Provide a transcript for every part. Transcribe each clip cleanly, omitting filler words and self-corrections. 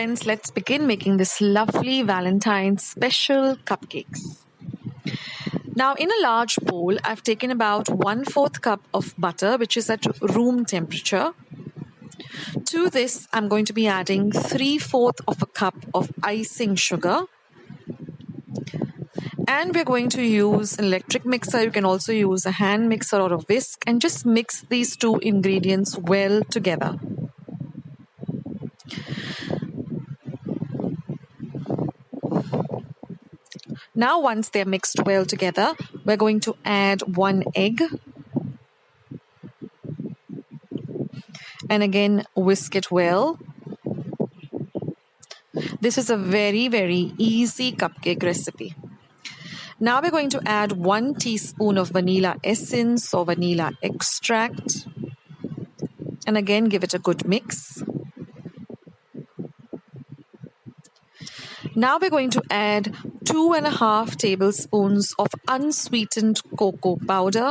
friends, let's begin making this lovely Valentine special cupcakes. Now in a large bowl, I've taken about 1/4 cup of butter, which is at room temperature. To this, I'm going to be adding 3/4 of a cup of icing sugar. And we're going to use an electric mixer. You can also use a hand mixer or a whisk and just mix these two ingredients well together. Now once they're mixed well together, we're going to add 1 egg. And again, whisk it well. This is a very, very easy cupcake recipe. Now we're going to add 1 teaspoon of vanilla essence or vanilla extract. And again, give it a good mix. Now we're going to add 2.5 tablespoons of unsweetened cocoa powder.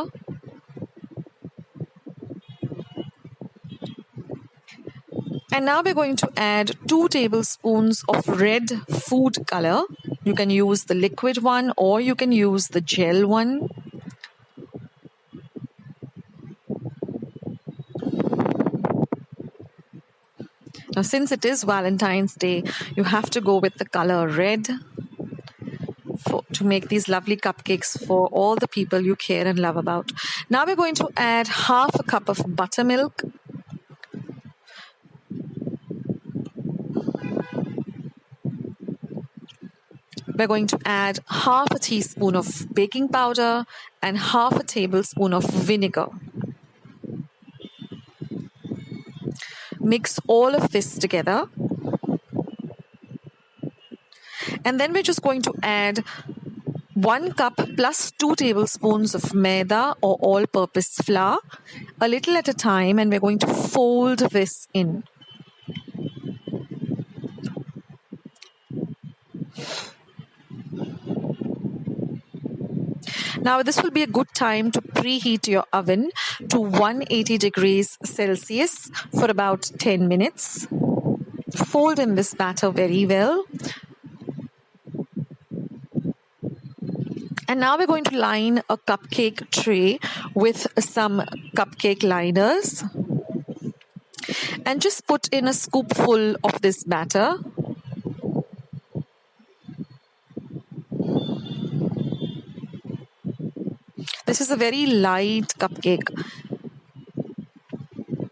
And now we're going to add 2 tablespoons of red food color. You can use the liquid one or you can use the gel one. Now since it is Valentine's Day, you have to go with the color red to make these lovely cupcakes for all the people you care and love about. Now we're going to add 1/2 cup of buttermilk. We're going to add 1/2 teaspoon of baking powder and 1/2 tablespoon of vinegar. Mix all of this together. And then we're just going to add 1 cup plus 2 tablespoons of maida or all-purpose flour, a little at a time, and we're going to fold this in. Now this will be a good time to preheat your oven to 180 degrees Celsius for about 10 minutes. Fold in this batter very well. And now we're going to line a cupcake tray with some cupcake liners. And just put in a scoopful of this batter. This is a very light cupcake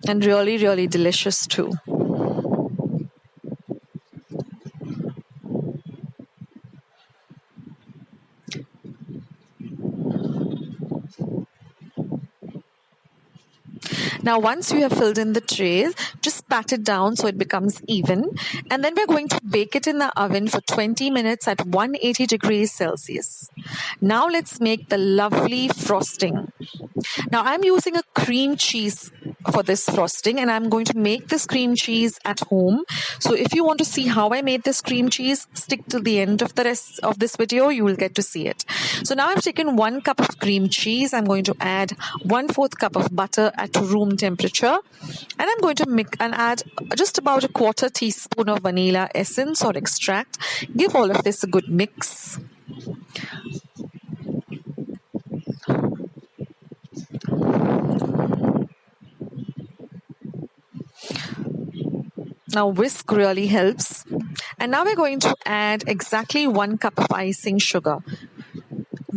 and really, really delicious too. Now once you have filled in the trays, just pat it down so it becomes even. And then we're going to bake it in the oven for 20 minutes at 180 degrees Celsius. Now let's make the lovely frosting. Now I'm using a cream cheese for this frosting and I'm going to make this cream cheese at home. So if you want to see how I made this cream cheese, stick till the end of the rest of this video, you will get to see it. So now I've taken 1 cup of cream cheese. I'm going to add 1/4 cup of butter at room temperature. And I'm going to mix and add just about a 1/4 teaspoon of vanilla essence or extract. Give all of this a good mix. Now whisk really helps. And now we're going to add exactly 1 cup of icing sugar.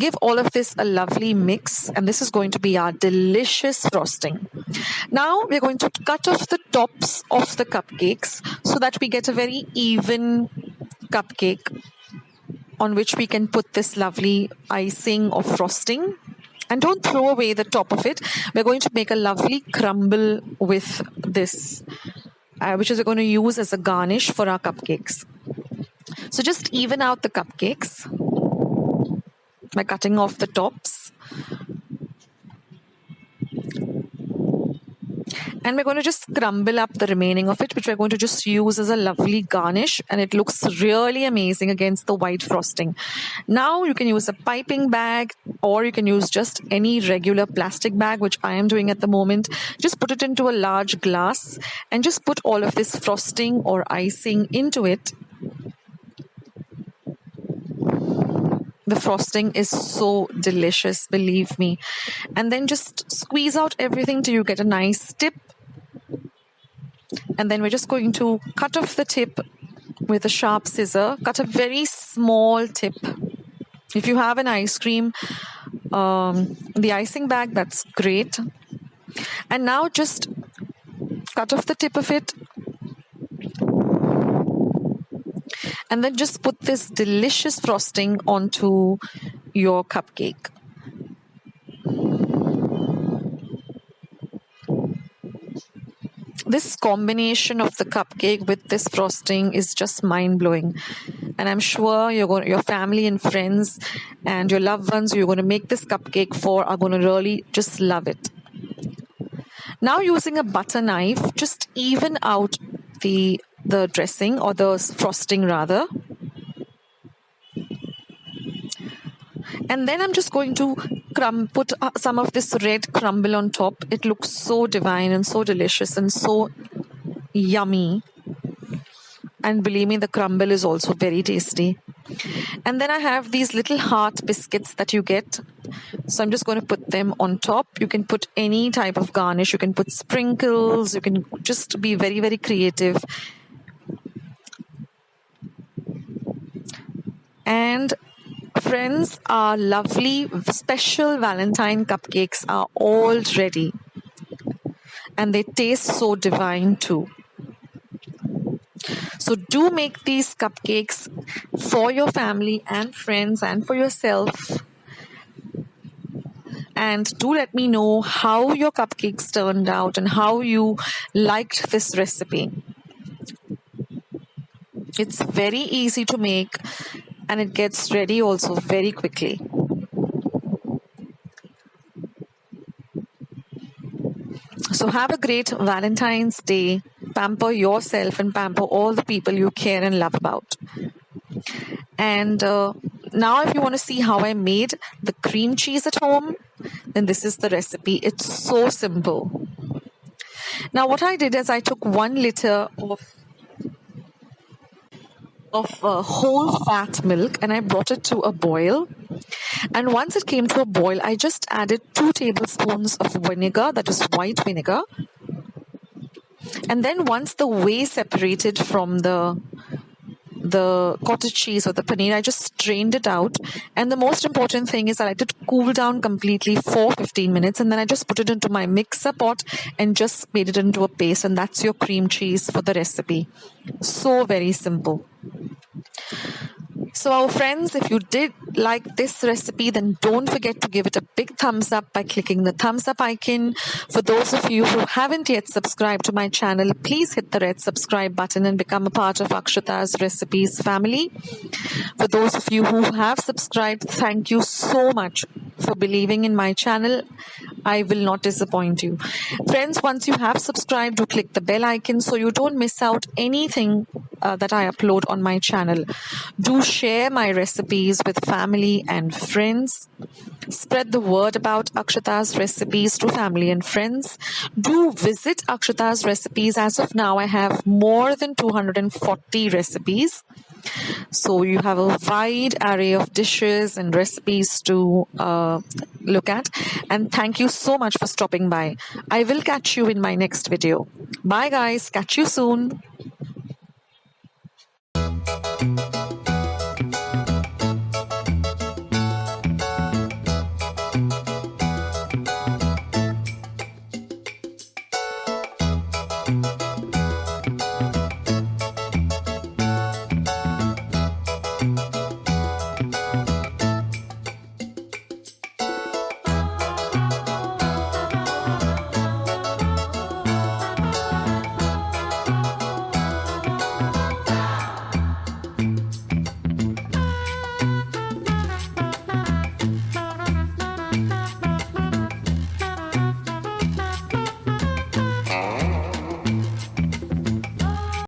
Give all of this a lovely mix and this is going to be our delicious frosting. Now we're going to cut off the tops of the cupcakes so that we get a very even cupcake on which we can put this lovely icing or frosting. And don't throw away the top of it. We're going to make a lovely crumble with this, which is we're going to use as a garnish for our cupcakes. So just even out the cupcakes by cutting off the tops. And we're going to just crumble up the remaining of it, which we're going to just use as a lovely garnish, and it looks really amazing against the white frosting. Now you can use a piping bag, or you can use just any regular plastic bag, which I am doing at the moment. Just put it into a large glass and just put all of this frosting or icing into it. The frosting is so delicious, believe me. And then just squeeze out everything till you get a nice tip. And then we're just going to cut off the tip with a sharp scissor. Cut a very small tip. If you have an ice cream, the icing bag, that's great. And now just cut off the tip of it. And then just put this delicious frosting onto your cupcake. This combination of the cupcake with this frosting is just mind-blowing. And I'm sure your family and friends and your loved ones you're going to make this cupcake for are going to really just love it. Now using a butter knife, just even out the dressing, or the frosting rather. And then I'm just going to put some of this red crumble on top. It looks so divine and so delicious and so yummy. And believe me, the crumble is also very tasty. And then I have these little heart biscuits that you get. So I'm just going to put them on top. You can put any type of garnish. You can put sprinkles. You can just be very, very creative. And friends, our lovely special Valentine cupcakes are all ready. And they taste so divine too. So do make these cupcakes for your family and friends and for yourself. And do let me know how your cupcakes turned out and how you liked this recipe. It's very easy to make and it gets ready also very quickly. So have a great Valentine's Day. Pamper yourself and pamper all the people you care and love about. And now if you want to see how I made the cream cheese at home, then this is the recipe. It's so simple. Now what I did is I took 1 liter of whole fat milk and I brought it to a boil. And once it came to a boil, I just added 2 tablespoons of vinegar, that is white vinegar. And then once the whey separated from the cottage cheese or the paneer, I just strained it out. And the most important thing is that I did cool down completely for 15 minutes. And then I just put it into my mixer pot and just made it into a paste. And that's your cream cheese for the recipe. So very simple. So our friends, if you did like this recipe, then don't forget to give it a big thumbs up by clicking the thumbs up icon. For those of you who haven't yet subscribed to my channel, please hit the red subscribe button and become a part of Akshata's Recipes family. For those of you who have subscribed, thank you so much for believing in my channel. I will not disappoint you. Friends, once you have subscribed, do click the bell icon so you don't miss out anything that I upload on my channel. Do share my recipes with family and friends. Spread the word about Akshata's Recipes to family and friends. Do visit Akshata's Recipes. As of now, I have more than 240 recipes. So you have a wide array of dishes and recipes to look at. And thank you so much for stopping by. I will catch you in my next video. Bye guys. Catch you soon.